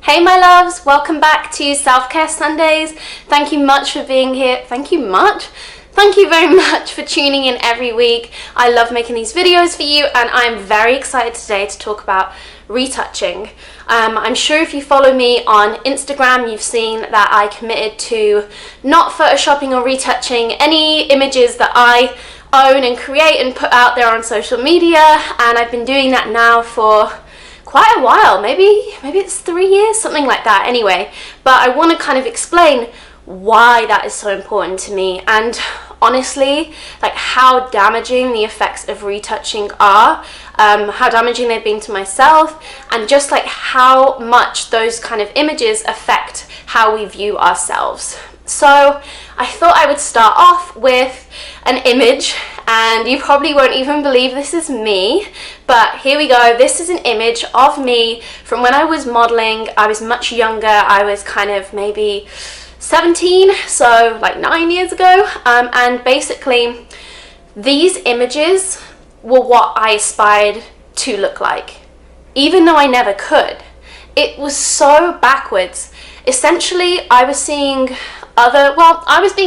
Hey my loves, welcome back to Self-Care Sundays. Thank you much for being here. Thank you very much for tuning in every week. I love making these videos for you and I'm very excited today to talk about retouching. I'm sure if you follow me on Instagram, you've seen that I committed to not photoshopping or retouching any images that I own and create and put out there on social media, and I've been doing that now for quite a while, maybe it's 3 years, something like that anyway. But I want to kind of explain why that is so important to me, and honestly, like how damaging the effects of retouching are, how damaging they've been to myself, and just like how much those kind of images affect how we view ourselves. So I thought I would start off with an image, and you probably won't even believe this is me, but here we go. This is an image of me from when I was modeling. I was much younger. I was kind of maybe 17, so like 9 years ago, and basically these images were what I aspired to look like, even though I never could. It was so backwards. Essentially, I was being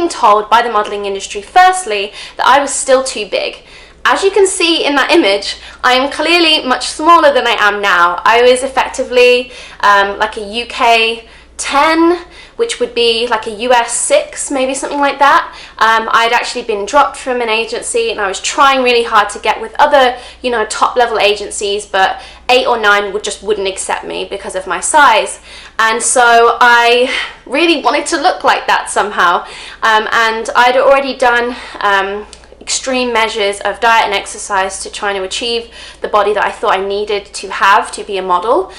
told by the modeling industry, firstly, that I was still too big. As you can see in that image, I am clearly much smaller than I am now. I was effectively like a UK 10, which would be like a US 6, maybe something like that. I'd actually been dropped from an agency and I was trying really hard to get with other, top level agencies, but 8 or 9 wouldn't accept me because of my size. And so I really wanted to look like that somehow. And I'd already done extreme measures of diet and exercise to try to achieve the body that I thought I needed to have to be a model,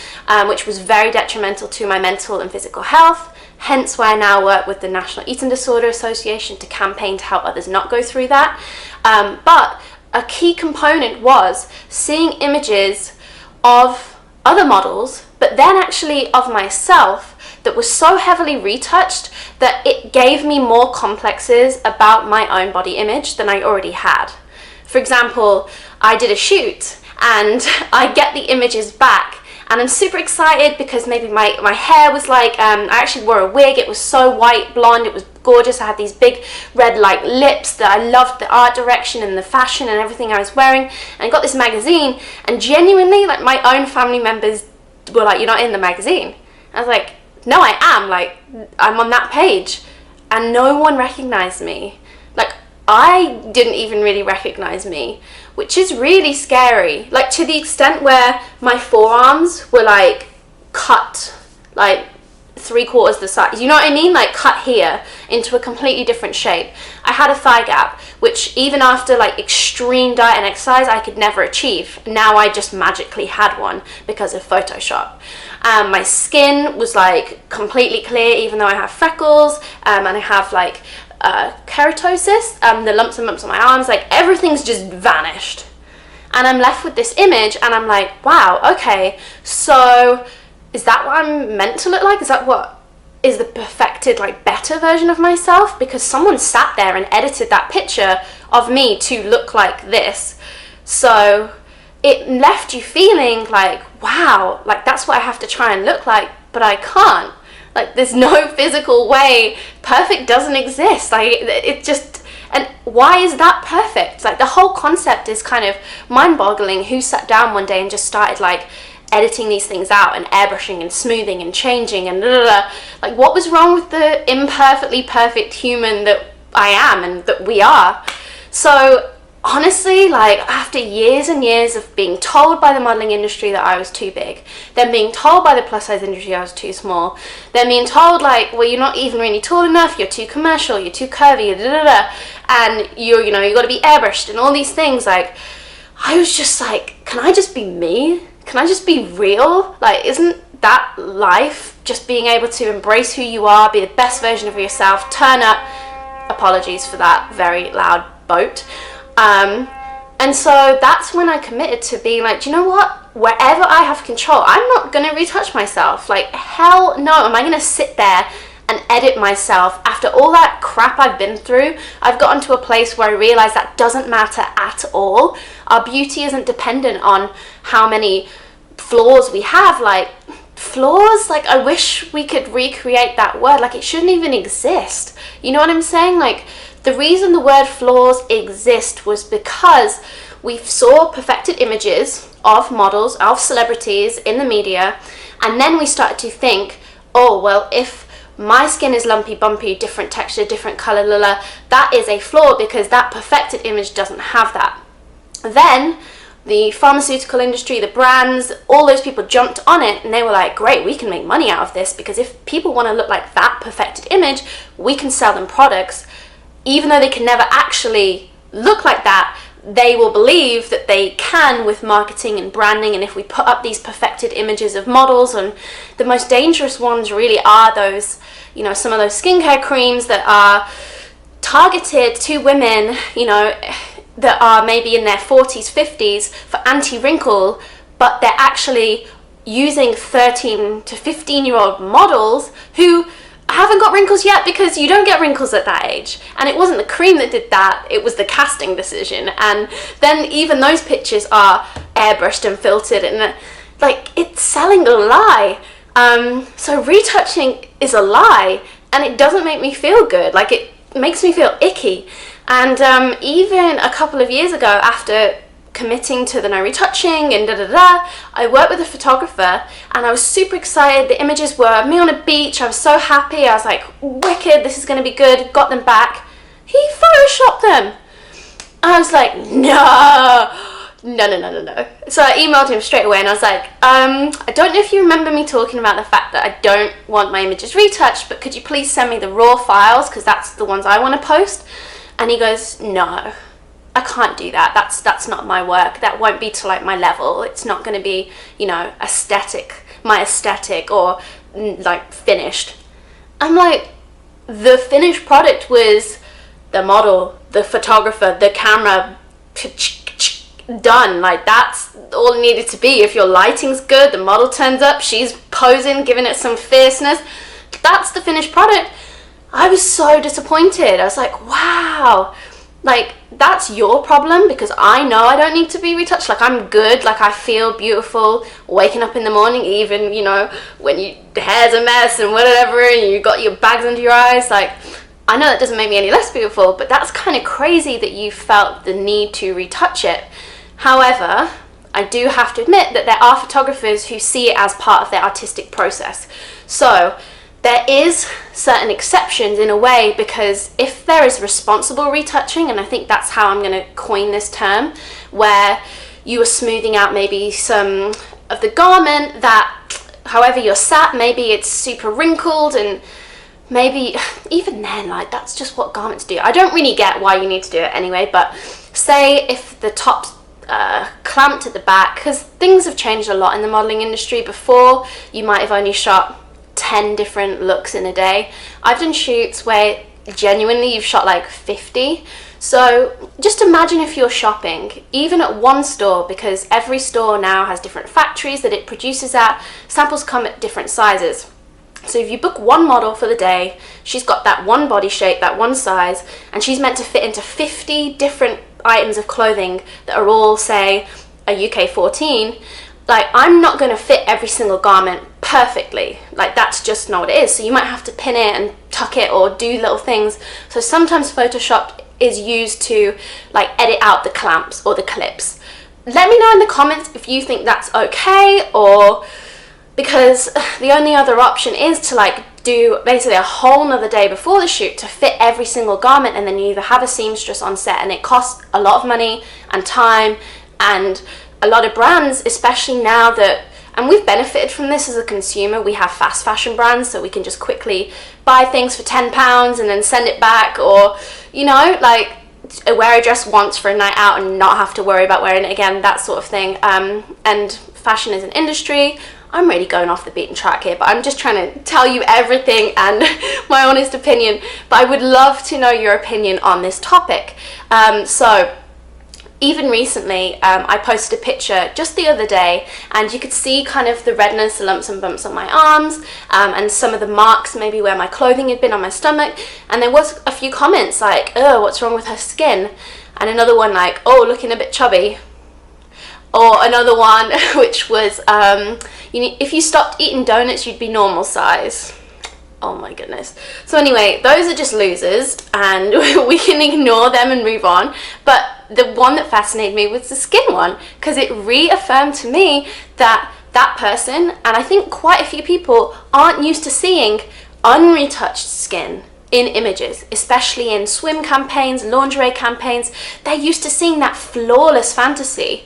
which was very detrimental to my mental and physical health. Hence why I now work with the National Eating Disorder Association to campaign to help others not go through that. But a key component was seeing images of other models, but then actually of myself, that was so heavily retouched that it gave me more complexes about my own body image than I already had. For example, I did a shoot and I get the images back and I'm super excited because maybe my hair was like, I actually wore a wig, it was so white, blonde, it was gorgeous. I had these big red like lips that I loved, the art direction and the fashion and everything I was wearing, and I got this magazine and genuinely like my own family members were like, "You're not in the magazine." I was like, "No, I am, like I'm on that page," and no one recognized me. Like I didn't even really recognize me, which is really scary, like to the extent where my forearms were like cut like 3/4 the size, you know what I mean, like cut here into a completely different shape. I had a thigh gap, which even after like extreme diet and exercise I could never achieve. Now I just magically had one because of Photoshop. My skin was like completely clear even though I have freckles, and I have like keratosis, the lumps and bumps on my arms, like everything's just vanished. And I'm left with this image and I'm like, wow, okay, so is that what I'm meant to look like? Is that what is the perfected, like better version of myself? Because someone sat there and edited that picture of me to look like this. So it left you feeling like, wow, like that's what I have to try and look like, but I can't. Like there's no physical way. Perfect doesn't exist. Like it just, and why is that perfect? Like the whole concept is kind of mind-boggling. Who sat down one day and just started like editing these things out and airbrushing and smoothing and changing and blah, blah, blah. Like what was wrong with the imperfectly perfect human that I am and that we are? So honestly, like after years and years of being told by the modeling industry that I was too big, then being told by the plus size industry I was too small, then being told like, well, you're not even really tall enough, you're too commercial, you're too curvy, da, da, da, and you got to be airbrushed and all these things, like I was just like, can I just be me? Can I just be real? Like, isn't that life? Just being able to embrace who you are, be the best version of yourself, turn up. Apologies for that very loud boat. And so that's when I committed to being like, do you know what? Wherever I have control, I'm not going to retouch myself. Like, hell no. Am I going to sit there and edit myself after all that crap I've been through? I've gotten to a place where I realize that doesn't matter at all. Our beauty isn't dependent on how many flaws we have. Like, flaws, like I wish we could recreate that word. Like it shouldn't even exist. You know what I'm saying? Like the reason the word flaws exist was because we saw perfected images of models, of celebrities in the media, and then we started to think, oh, well, if my skin is lumpy, bumpy, different texture, different color, that is a flaw because that perfected image doesn't have that. Then the pharmaceutical industry, the brands, all those people jumped on it and they were like, great, we can make money out of this, because if people want to look like that perfected image, we can sell them products. Even though they can never actually look like that, they will believe that they can with marketing and branding. And if we put up these perfected images of models, and the most dangerous ones really are those, you know, some of those skincare creams that are targeted to women, you know, that are maybe in their 40s, 50s for anti-wrinkle, but they're actually using 13 to 15-year-old models who haven't got wrinkles yet, because you don't get wrinkles at that age. And it wasn't the cream that did that, it was the casting decision. And then even those pictures are airbrushed and filtered, and like it's selling a lie. So retouching is a lie, and it doesn't make me feel good. Like it makes me feel icky. And even a couple of years ago, after committing to the no retouching and I worked with a photographer, and I was super excited. The images were me on a beach. I was so happy. I was like, wicked, this is going to be good. Got them back. He photoshopped them. I was like, no. So I emailed him straight away and I was like, I don't know if you remember me talking about the fact that I don't want my images retouched, but could you please send me the raw files, because that's the ones I want to post. And he goes, no, I can't do that. That's not my work. That won't be to like my level. It's not going to be, you know, my aesthetic or like finished. I'm like, the finished product was the model, the photographer, the camera, done. Like that's all it needed to be. If your lighting's good, the model turns up, she's posing, giving it some fierceness. That's the finished product. I was so disappointed. I was like, wow, like that's your problem, because I know I don't need to be retouched. Like I'm good, like I feel beautiful waking up in the morning, even, you know, when your hair's a mess and whatever and you got your bags under your eyes. Like I know that doesn't make me any less beautiful, but that's kind of crazy that you felt the need to retouch it. However, I do have to admit that there are photographers who see it as part of their artistic process. So there is certain exceptions in a way, because if there is responsible retouching, and I think that's how I'm going to coin this term, where you are smoothing out maybe some of the garment that, however you're sat, maybe it's super wrinkled, and maybe even then, like that's just what garments do. I don't really get why you need to do it anyway, but say if the top's clamped at the back, because things have changed a lot in the modeling industry. Before, you might have only shot 10 different looks in a day. I've done shoots where genuinely you've shot like 50. So just imagine if you're shopping, even at one store, because every store now has different factories that it produces at. Samples come at different sizes. So if you book one model for the day, she's got that one body shape, that one size, and she's meant to fit into 50 different items of clothing that are all, say, a UK 14. Like, I'm not going to fit every single garment perfectly. Like, that's just not what it is. So you might have to pin it and tuck it or do little things. So sometimes Photoshop is used to like edit out the clamps or the clips. Let me know in the comments if you think that's okay, or because the only other option is to like do basically a whole nother day before the shoot to fit every single garment, and then you either have a seamstress on set, and it costs a lot of money and time. And a lot of brands, especially now that, and we've benefited from this as a consumer, we have fast fashion brands, so we can just quickly buy things for £10 and then send it back, or, you know, like wear a dress once for a night out and not have to worry about wearing it again, that sort of thing. And fashion is an industry. I'm really going off the beaten track here, but I'm just trying to tell you everything and my honest opinion. But I would love to know your opinion on this topic. So even recently, I posted a picture just the other day, and you could see kind of the redness, the lumps and bumps on my arms, and some of the marks maybe where my clothing had been on my stomach. And there was a few comments like, oh, what's wrong with her skin? And another one like, oh, looking a bit chubby. Or another one which was, if you stopped eating donuts, you'd be normal size. Oh my goodness. So anyway, those are just losers, and we can ignore them and move on. But the one that fascinated me was the skin one, because it reaffirmed to me that that person, and I think quite a few people, aren't used to seeing unretouched skin in images, especially in swim campaigns, lingerie campaigns. They're used to seeing that flawless fantasy.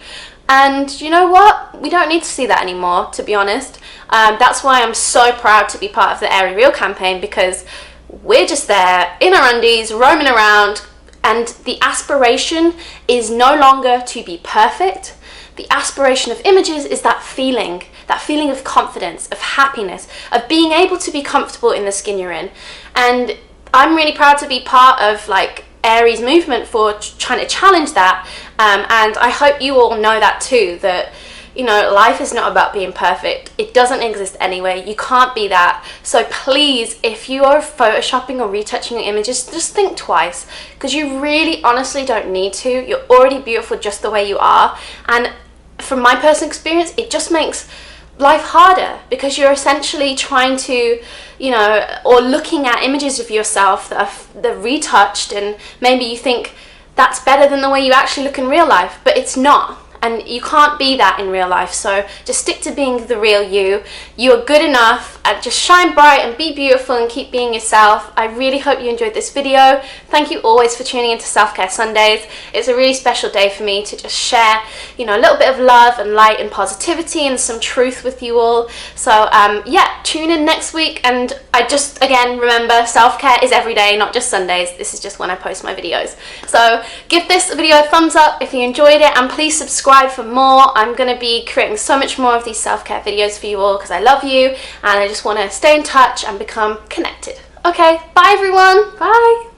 And you know what? We don't need to see that anymore, to be honest. That's why I'm so proud to be part of the Airy Real campaign, because we're just there in our undies, roaming around, and the aspiration is no longer to be perfect. The aspiration of images is that feeling of confidence, of happiness, of being able to be comfortable in the skin you're in. And I'm really proud to be part of like Airy's movement for trying to challenge that, and I hope you all know that too, that you know, life is not about being perfect. It doesn't exist anyway. You can't be that. So please, if you are photoshopping or retouching your images, just think twice, because you really honestly don't need to. You're already beautiful just the way you are. And from my personal experience, it just makes life harder, because you're essentially trying to, you know, or looking at images of yourself that are retouched, and maybe you think that's better than the way you actually look in real life, but it's not. And you can't be that in real life. So just stick to being the real you. You are good enough, and just shine bright and be beautiful and keep being yourself. I really hope you enjoyed this video. Thank you always for tuning into Self-Care Sundays. It's a really special day for me to just share, you know, a little bit of love and light and positivity and some truth with you all. So yeah, tune in next week. And I just, again, remember, self-care is every day, not just Sundays. This is just when I post my videos. So give this video a thumbs up if you enjoyed it, and please subscribe for more. I'm going to be creating so much more of these self-care videos for you all, because I love you and I just want to stay in touch and become connected. Okay, bye everyone. Bye.